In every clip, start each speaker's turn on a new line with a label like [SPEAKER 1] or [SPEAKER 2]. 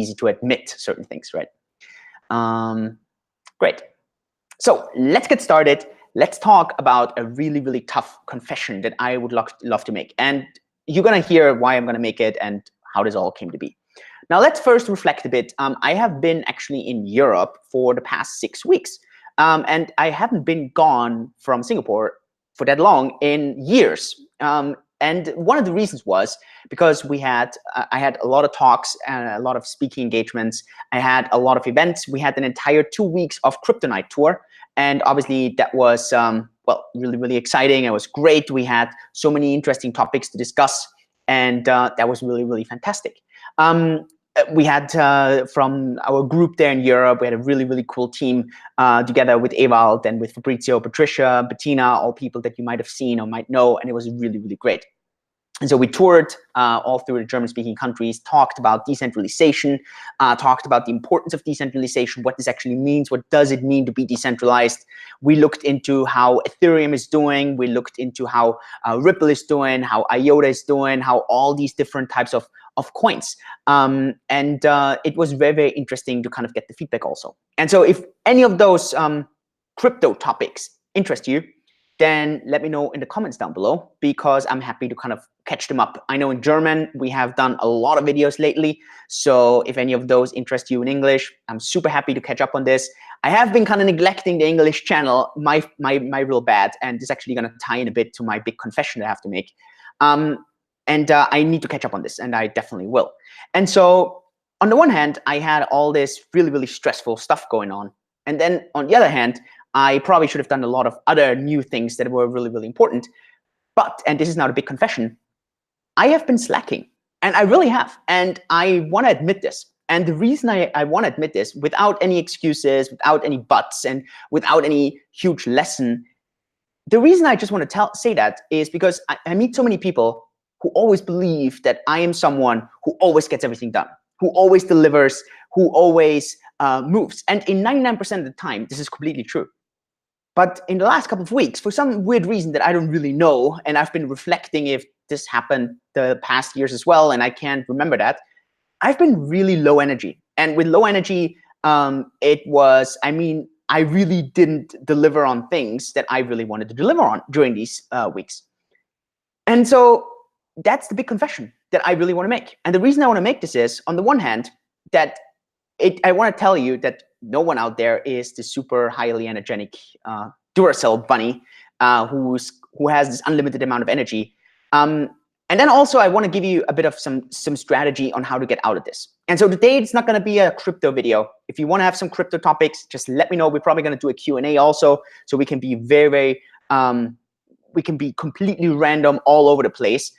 [SPEAKER 1] easy to admit certain things, right? Great. So let's get started. Let's talk about a really, really tough confession that I would love to make. And you're going to hear why I'm going to make it and how this all came to be. Now, let's first reflect a bit. I have been actually in Europe for the past 6 weeks. And I haven't been gone from Singapore for that long in years. And one of the reasons was because I had a lot of talks and a lot of speaking engagements. I had a lot of events. We had an entire 2 weeks of Crypto Night tour. And obviously that was, well, really, really exciting. It was great. We had so many interesting topics to discuss. And that was really, really fantastic. We had from our group there in Europe, we had a really, really cool team together with Ewald and with Fabrizio, Patricia, Bettina, all people that you might have seen or might know. And it was really, really great. And so we toured all through the German-speaking countries, talked about decentralization, talked about the importance of decentralization, what this actually means, what does it mean to be decentralized. We looked into how Ethereum is doing. We looked into how Ripple is doing, how IOTA is doing, how all these different types of coins. And it was very, very interesting to kind of get the feedback also. And so if any of those crypto topics interest you, then let me know in the comments down below, because I'm happy to kind of catch them up. I know in German, we have done a lot of videos lately. So if any of those interest you in English, I'm super happy to catch up on this. I have been kind of neglecting the English channel, my real bad, and this is actually going to tie in a bit to my big confession that I have to make. And I need to catch up on this, and I definitely will. And so on the one hand, I had all this really, really stressful stuff going on. And then on the other hand, I probably should have done a lot of other new things that were really, really important. But, and this is not a big confession, I have been slacking, and I really have. And I want to admit this. And the reason I want to admit this, without any excuses, without any buts, and without any huge lesson, the reason I just want to say that is because I meet so many people who always believe that I am someone who always gets everything done, who always delivers, who always moves. And in 99% of the time, this is completely true. But in the last couple of weeks, for some weird reason that I don't really know, and I've been reflecting if this happened the past years as well, and I can't remember that, I've been really low energy. And with low energy, it was, I mean, I really didn't deliver on things that I really wanted to deliver on during these weeks. And so that's the big confession that I really want to make. And the reason I want to make this is, on the one hand, that I want to tell you that no one out there is the super highly energetic Duracell bunny who has this unlimited amount of energy. And then also I want to give you a bit of some strategy on how to get out of this. And so today it's not going to be a crypto video. If you want to have some crypto topics, just let me know. We're probably going to do a Q&A also, so we can be very, we can be completely random all over the place.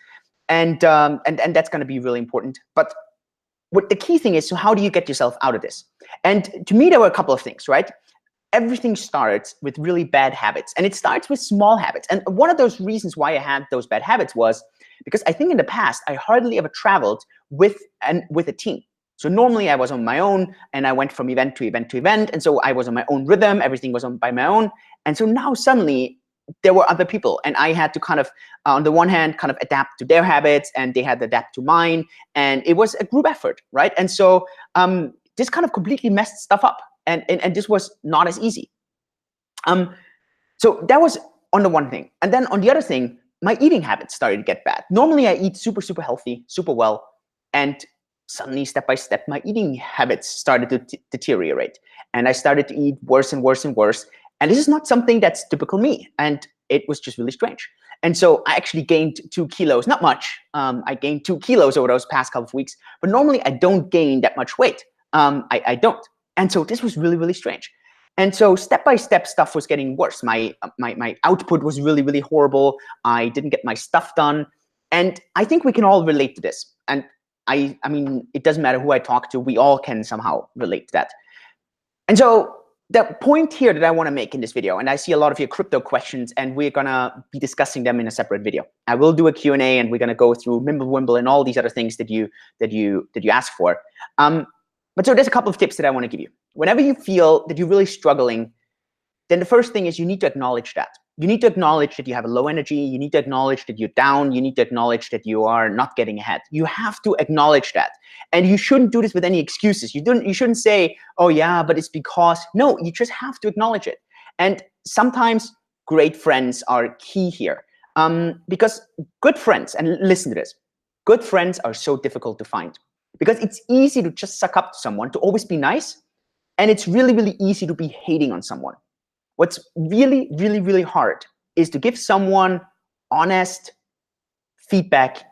[SPEAKER 1] And that's going to be really important. But what the key thing is, so how do you get yourself out of this? And to me, there were a couple of things, right? Everything starts with really bad habits, and it starts with small habits. And one of those reasons why I had those bad habits was because I think in the past, I hardly ever traveled with a team. So normally I was on my own, and I went from event to event to event. And so I was on my own rhythm. Everything was by my own. And so now suddenly there were other people, and I had to kind of, on the one hand, kind of adapt to their habits, and they had to adapt to mine. And it was a group effort, right? And so this kind of completely messed stuff up. And this was not as easy. So that was on the one thing. And then on the other thing, my eating habits started to get bad. Normally I eat super, super healthy, super well. And suddenly, step by step, my eating habits started to deteriorate. And I started to eat worse and worse and worse. And this is not something that's typical me. And it was just really strange. And so I actually gained 2 kilos, not much. I gained 2 kilos over those past couple of weeks. But normally I don't gain that much weight. I don't. And so this was really, really strange. And so step by step, stuff was getting worse. My output was really, really horrible. I didn't get my stuff done. And I think we can all relate to this. And I mean, it doesn't matter who I talk to. We all can somehow relate to that. And so the point here that I want to make in this video, and I see a lot of your crypto questions, and we're going to be discussing them in a separate video. I will do a Q&A, and we're going to go through Mimblewimble and all these other things that you asked for. But so there's a couple of tips that I want to give you. Whenever you feel that you're really struggling, then the first thing is you need to acknowledge that. you need to acknowledge that you have a low energy. You need to acknowledge that you're down. You need to acknowledge that you are not getting ahead. You have to acknowledge that. And you shouldn't do this with any excuses. You shouldn't say, oh yeah, but it's because. No, you just have to acknowledge it. And sometimes great friends are key here. Because good friends, and listen to this, good friends are so difficult to find. Because it's easy to just suck up to someone, to always be nice. And it's really, really easy to be hating on someone. What's really, really, really hard is to give someone honest feedback,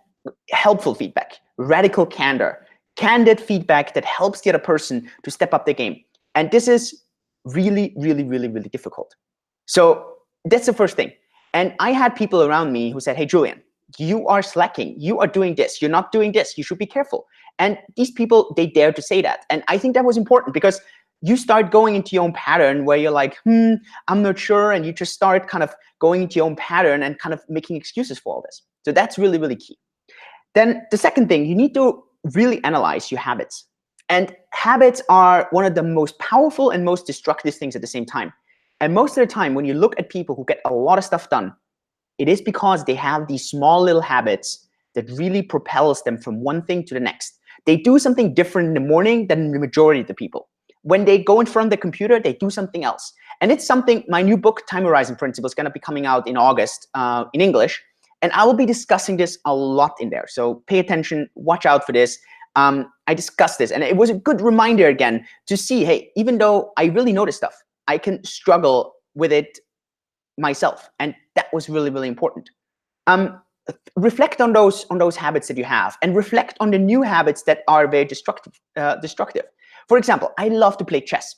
[SPEAKER 1] helpful feedback, radical candor, candid feedback that helps the other person to step up their game. And this is really, really, really, really difficult. So that's the first thing. And I had people around me who said, hey, Julian, you are slacking. You are doing this. You're not doing this. You should be careful. And these people, they dare to say that. And I think that was important because you start going into your own pattern where you're like, I'm not sure. And you just start kind of going into your own pattern and kind of making excuses for all this. So that's really, really key. Then the second thing, you need to really analyze your habits. And habits are one of the most powerful and most destructive things at the same time. And most of the time, when you look at people who get a lot of stuff done, it is because they have these small little habits that really propels them from one thing to the next. They do something different in the morning than the majority of the people. When they go in front of the computer, they do something else. And it's something, my new book, Time Horizon Principles, is going to be coming out in August in English. And I will be discussing this a lot in there. So pay attention, watch out for this. I discussed this, and it was a good reminder again to see, hey, even though I really know this stuff, I can struggle with it myself. And that was really, really important. Reflect on those habits that you have, and reflect on the new habits that are very destructive. For example, I love to play chess.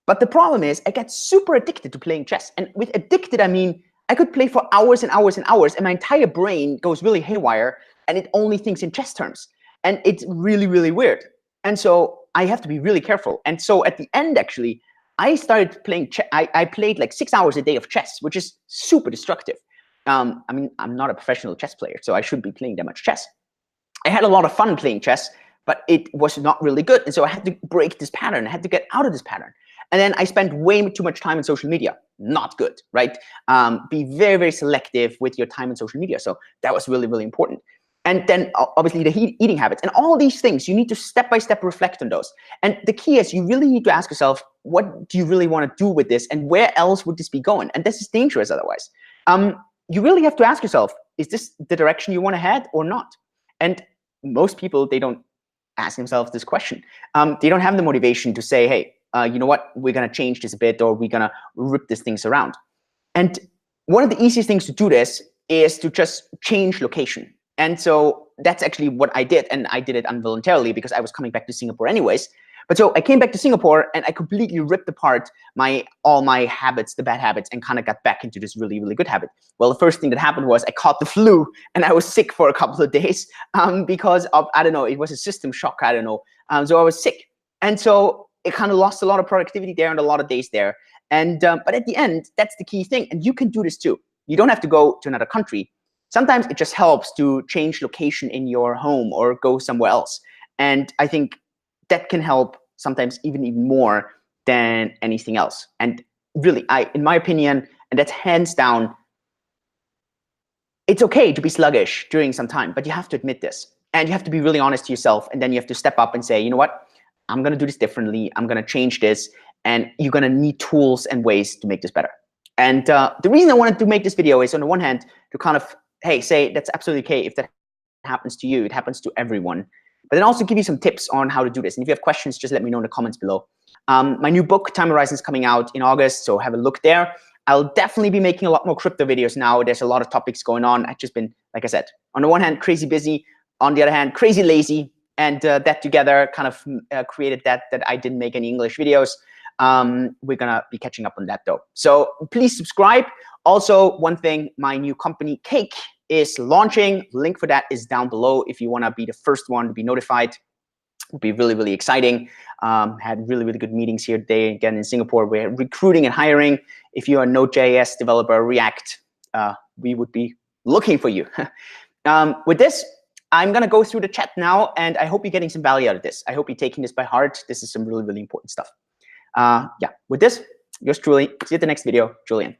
[SPEAKER 1] But the problem is I get super addicted to playing chess. And with addicted, I mean, I could play for hours and hours and hours, and my entire brain goes really haywire, and it only thinks in chess terms. And it's really, really weird. And so I have to be really careful. And so at the end, actually, I started playing chess. I played like 6 hours a day of chess, which is super destructive. I mean, I'm not a professional chess player, so I shouldn't be playing that much chess. I had a lot of fun playing chess, but it was not really good. And so I had to break this pattern. I had to get out of this pattern. And then I spent way too much time on social media. Not good, right? Be very, very selective with your time on social media. So that was really, really important. And then obviously the eating habits and all these things, you need to step-by-step reflect on those. And the key is you really need to ask yourself, what do you really want to do with this? And where else would this be going? And this is dangerous otherwise. You really have to ask yourself, is this the direction you want to head or not? And most people, they don't ask themselves this question. They don't have the motivation to say, hey, you know what, we're going to change this a bit, or we're going to rip these things around. And one of the easiest things to do this is to just change location. And so that's actually what I did. And I did it involuntarily because I was coming back to Singapore anyways. But so I came back to Singapore and I completely ripped apart all my habits, the bad habits, and kind of got back into this really, really good habit. Well, the first thing that happened was I caught the flu and I was sick for a couple of days because of, I don't know, it was a system shock, I don't know. So I was sick. And so it kind of lost a lot of productivity there and a lot of days there. And but at the end, that's the key thing. And you can do this too. You don't have to go to another country. Sometimes it just helps to change location in your home or go somewhere else. And I think that can help sometimes even more than anything else. And really, in my opinion, and that's hands down, it's okay to be sluggish during some time, but you have to admit this. And you have to be really honest to yourself. And then you have to step up and say, you know what? I'm going to do this differently. I'm going to change this. And you're going to need tools and ways to make this better. And the reason I wanted to make this video is, on the one hand, to kind of, hey, say that's absolutely okay if that happens to you. It happens to everyone. But then also give you some tips on how to do this. And if you have questions, just let me know in the comments below. My new book, Time Horizon, is coming out in August, so have a look there. I'll definitely be making a lot more crypto videos now. There's a lot of topics going on. I've just been, like I said, on the one hand, crazy busy. On the other hand, crazy lazy. And that together kind of created that I didn't make any English videos. We're going to be catching up on that, though. So please subscribe. Also, one thing, my new company, Cake, is launching. Link for that is down below if you want to be the first one to be notified. It would be really, really exciting. Had really, really good meetings here today. Again, in Singapore, we're recruiting and hiring. If you're a Node.js developer, React, we would be looking for you. With this, I'm going to go through the chat now, and I hope you're getting some value out of this. I hope you're taking this by heart. This is some really, really important stuff. Yeah, with this, yours truly. See you at the next video, Julian.